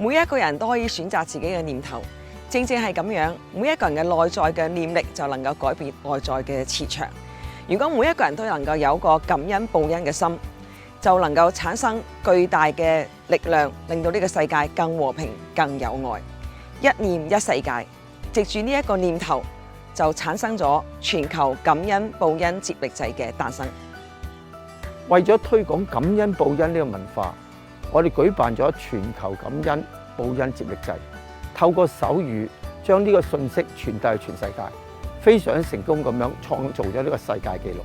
每一個人都可以選擇自己嘅念頭，正正係咁樣，每一個人嘅內在嘅念力就能夠改變外在嘅磁場。如果每一個人都能夠有個感恩報恩嘅心，就能夠產生巨大嘅力量，令到呢個世界更和平、更有愛。一念一世界，藉住呢一個念頭，就產生咗全球感恩報恩接力祭嘅誕生。為咗推廣感恩報恩呢個文化，我哋舉辦咗全球感恩報恩接力祭，透過手語將呢個信息傳遞去全世界，非常成功咁樣創造咗呢個世界紀錄。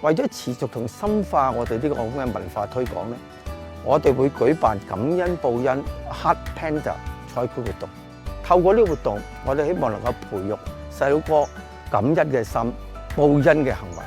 為咗持續同深化我哋呢個咁嘅文化推廣咧，我哋會舉辦感恩報恩 Heart Panda 彩繪活動。透過呢個活動，我哋希望能夠培育細路哥感恩嘅心、報恩嘅行為。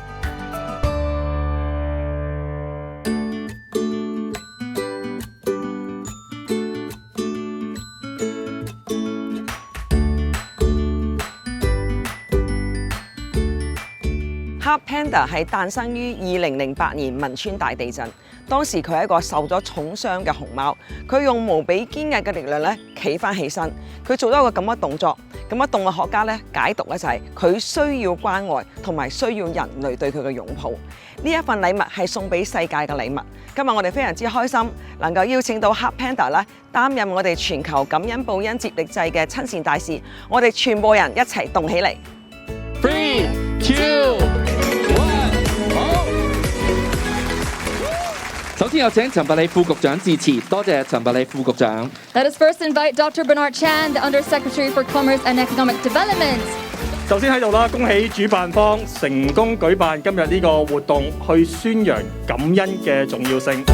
Heart Panda 係誕生於2008年汶川大地震，當時佢係一個受咗重傷嘅熊貓，佢用無比堅毅嘅力量咧企翻起身，佢做咗一個咁嘅動作，咁啊動物學家咧解讀咧就係佢需要關愛同埋需要人類對佢嘅擁抱。呢一份禮物係送俾世界嘅禮物。今日我哋非常之開心，能夠邀請到 Heart Panda 咧擔任我哋全球感恩報恩接力祭嘅親善大使，我哋全部人一齊動起嚟。3, 2, 好！首先有請陳百里副局長致辭，多謝陳百里副局長。Let us first invite Dr. Bernard Chan, the Undersecretary for Commerce and Economic Development. 首先喺度啦，恭喜主辦方成功舉辦今日呢個活動，去宣揚感恩嘅重要性。